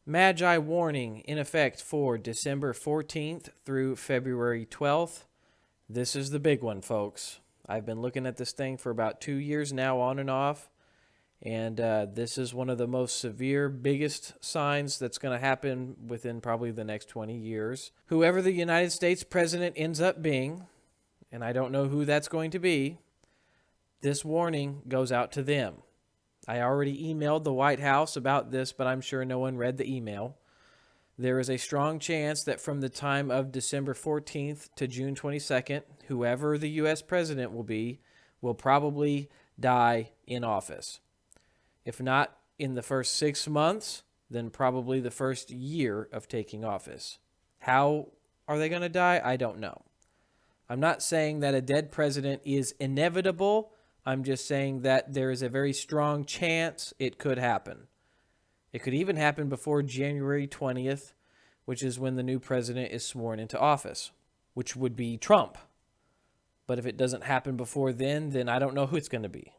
Magi warning in effect for December 14th through February 12th. This is the big one, folks. I've been looking at this thing for about 2 years now, on and off. And this is one of the most severe, biggest signs that's going to happen within probably the next 20 years. Whoever the United States president ends up being, and I don't know who that's going to be, this warning goes out to them. I already emailed the White House about this, but I'm sure no one read the email. There is a strong chance that from the time of December 14th to June 22nd, whoever the U.S. president will be, will probably die in office. If not in the first 6 months, then probably the first year of taking office. How are they going to die? I don't know. I'm not saying that a dead president is inevitable. I'm just saying that there is a very strong chance it could happen. It could even happen before January 20th, which is when the new president is sworn into office, which would be Trump. But if it doesn't happen before then I don't know who it's going to be.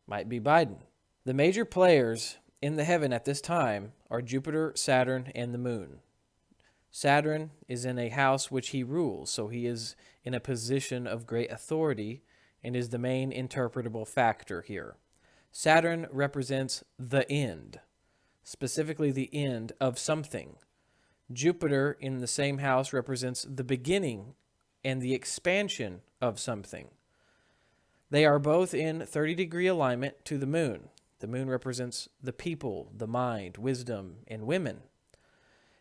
Might be Biden. The major players in the heaven at this time are Jupiter, Saturn, and the moon. Saturn is in a house which he rules, so he is in a position of great authority and is the main interpretable factor here. Saturn represents the end, specifically the end of something. Jupiter in the same house represents the beginning and the expansion of something. They are both in 30-degree alignment to the moon. The moon represents the people, the mind, wisdom, and women.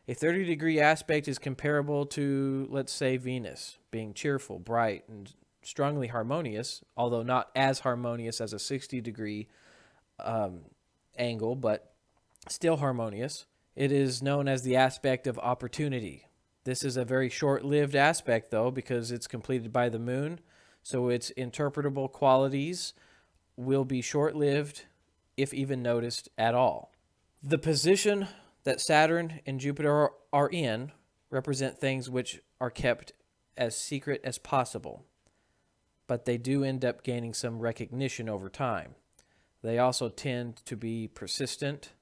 A 30-degree aspect is comparable to, let's say, Venus, being cheerful, bright, and strongly harmonious, although not as harmonious as a 60-degree angle, but still harmonious. It is known as the aspect of opportunity. This is a very short-lived aspect, though, because it's completed by the moon, so its interpretable qualities will be short-lived, if even noticed at all. The position that Saturn and Jupiter are in represent things which are kept as secret as possible, but they do end up gaining some recognition over time. They also tend to be persistent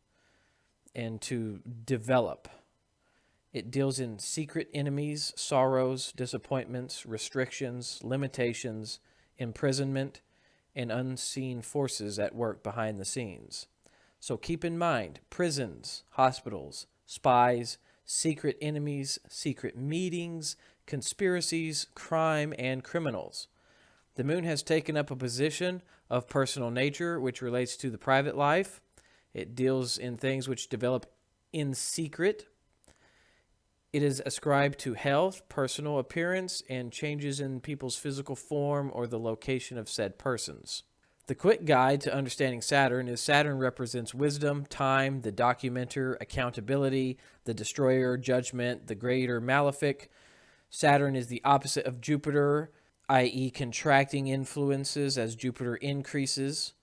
and to develop. It deals in secret enemies, sorrows, disappointments, restrictions, limitations, imprisonment, and unseen forces at work behind the scenes. So keep in mind, prisons, hospitals, spies, secret enemies, secret meetings, conspiracies, crime, and criminals. The moon has taken up a position of personal nature, which relates to the private life. It deals in things which develop in secret. It is ascribed to health, personal appearance, and changes in people's physical form or the location of said persons. The quick guide to understanding Saturn is Saturn represents wisdom, time, the documenter, accountability, the destroyer, judgment, the greater malefic. Saturn is the opposite of Jupiter, i.e. contracting influences as Jupiter increases.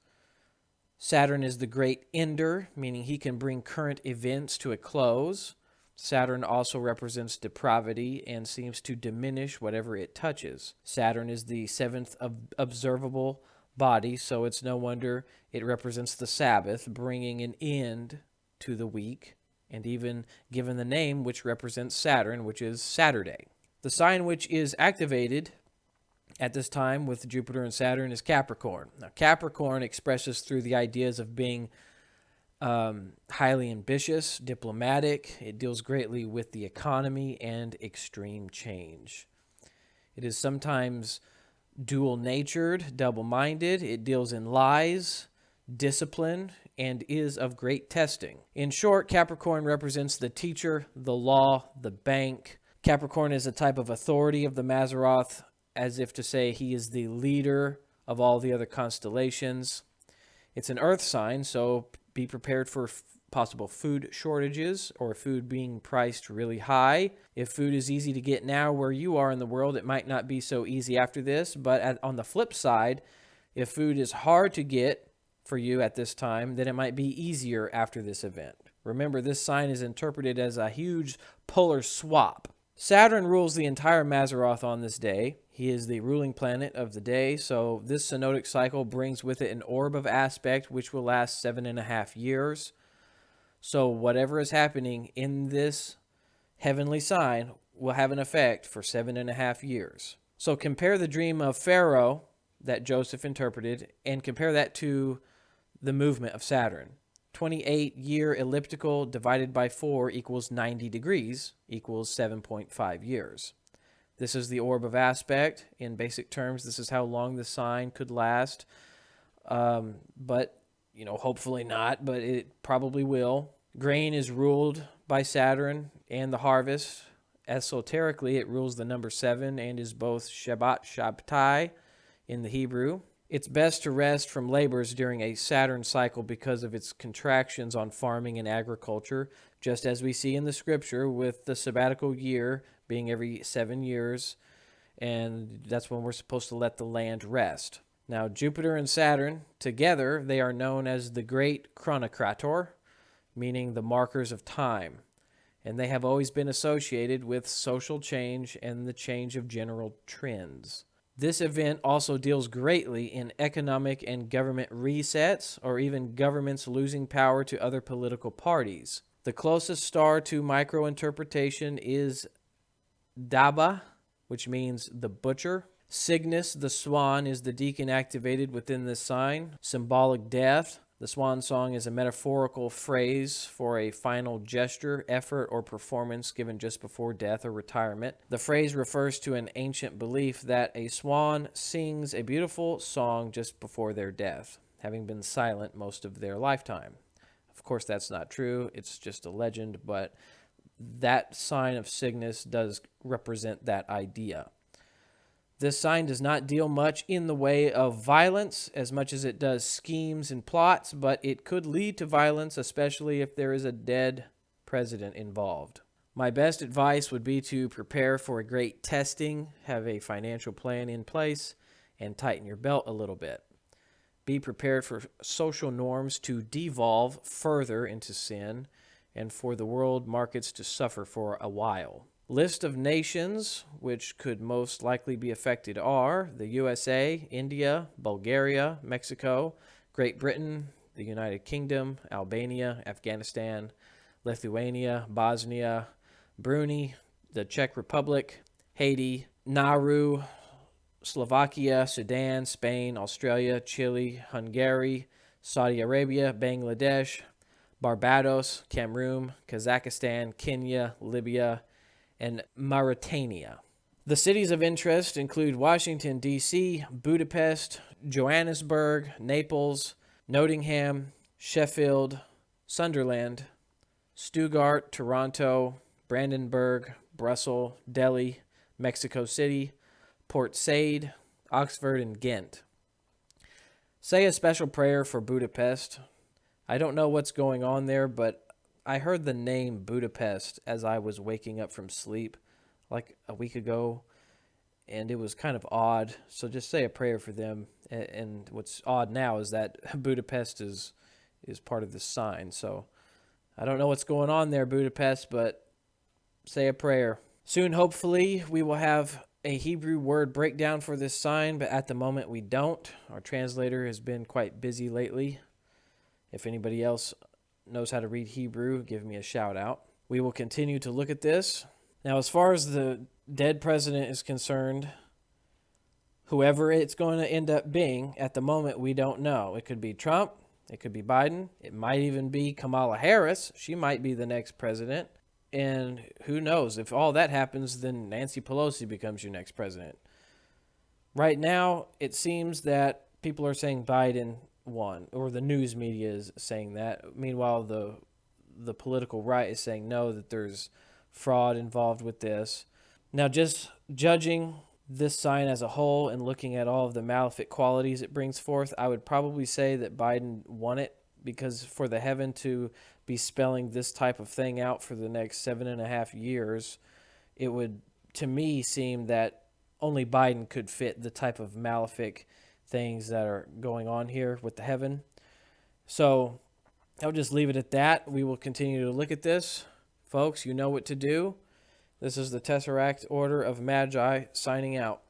Saturn is the great ender, meaning he can bring current events to a close. Saturn also represents depravity and seems to diminish whatever it touches. Saturn is the seventh observable body, so it's no wonder it represents the Sabbath, bringing an end to the week, and even given the name which represents Saturn, which is Saturday. The sign which is activated at this time with Jupiter and Saturn is Capricorn. Now, Capricorn expresses through the ideas of being highly ambitious, diplomatic. It deals greatly with the economy and extreme change. It is sometimes dual-natured, double-minded. It deals in lies, discipline, and is of great testing. In short, Capricorn represents the teacher, the law, the bank. Capricorn is a type of authority of the Mazzaroth, as if to say he is the leader of all the other constellations. It's an earth sign, so be prepared for possible food shortages or food being priced really high. If food is easy to get now where you are in the world, it might not be so easy after this. But on the flip side, if food is hard to get for you at this time, then it might be easier after this event. Remember, this sign is interpreted as a huge polar swap. Saturn rules the entire Mazzaroth on this day. He is the ruling planet of the day, so this synodic cycle brings with it an orb of aspect which will last 7.5 years. So whatever is happening in this heavenly sign will have an effect for 7.5 years. So compare the dream of Pharaoh that Joseph interpreted and compare that to the movement of Saturn. 28-year elliptical divided by 4 equals 90 degrees equals 7.5 years. This is the orb of aspect. In basic terms, this is how long the sign could last. But, hopefully not, but it probably will. Grain is ruled by Saturn and the harvest. Esoterically, it rules the number 7 and is both Shabbat Shabtai in the Hebrew. It's best to rest from labors during a Saturn cycle because of its contractions on farming and agriculture, just as we see in the scripture with the sabbatical year being every 7 years, and that's when we're supposed to let the land rest. Now, Jupiter and Saturn, together, they are known as the Great Chronocrator, meaning the markers of time, and they have always been associated with social change and the change of general trends. This event also deals greatly in economic and government resets, or even governments losing power to other political parties. The closest star to microinterpretation is Daba, which means the butcher. Cygnus, the swan, is the deacon activated within this sign, symbolic death. The swan song is a metaphorical phrase for a final gesture, effort, or performance given just before death or retirement. The phrase refers to an ancient belief that a swan sings a beautiful song just before their death, having been silent most of their lifetime. Of course, that's not true. It's just a legend, but that sign of Cygnus does represent that idea. This sign does not deal much in the way of violence as much as it does schemes and plots, but it could lead to violence, especially if there is a dead president involved. My best advice would be to prepare for a great testing, have a financial plan in place, and tighten your belt a little bit. Be prepared for social norms to devolve further into sin and for the world markets to suffer for a while. List of nations which could most likely be affected are the USA, India, Bulgaria, Mexico, Great Britain, the United Kingdom, Albania, Afghanistan, Lithuania, Bosnia, Brunei, the Czech Republic, Haiti, Nauru, Slovakia, Sudan, Spain, Australia, Chile, Hungary, Saudi Arabia, Bangladesh, Barbados, Cameroon, Kazakhstan, Kenya, Libya, and Mauritania. The cities of interest include Washington, D.C., Budapest, Johannesburg, Naples, Nottingham, Sheffield, Sunderland, Stuttgart, Toronto, Brandenburg, Brussels, Delhi, Mexico City, Port Said, Oxford, and Ghent. Say a special prayer for Budapest. I don't know what's going on there, but I heard the name Budapest as I was waking up from sleep like a week ago, and it was kind of odd. So just say a prayer for them. And what's odd now is that Budapest is part of this sign. So I don't know what's going on there, Budapest, but say a prayer. Soon, hopefully, we will have a Hebrew word breakdown for this sign, but at the moment we don't. Our translator has been quite busy lately. If anybody else knows how to read Hebrew, give me a shout out. We will continue to look at this. Now, as far as the dead president is concerned, whoever it's going to end up being, at the moment, we don't know. It could be Trump. It could be Biden. It might even be Kamala Harris. She might be the next president. And who knows? If all that happens, then Nancy Pelosi becomes your next president. Right now, it seems that people are saying Biden won, or the news media is saying that. Meanwhile, the political right is saying no, that there's fraud involved with this. Now, just judging this sign as a whole and looking at all of the malefic qualities it brings forth, I would probably say that Biden won it, because for the heaven to be spelling this type of thing out for the next 7.5 years, it would, to me, seem that only Biden could fit the type of malefic things that are going on here with the heaven. So I'll just leave it at that. We will continue to look at this. Folks, you know what to do. This is the Tesseract Order of Magi signing out.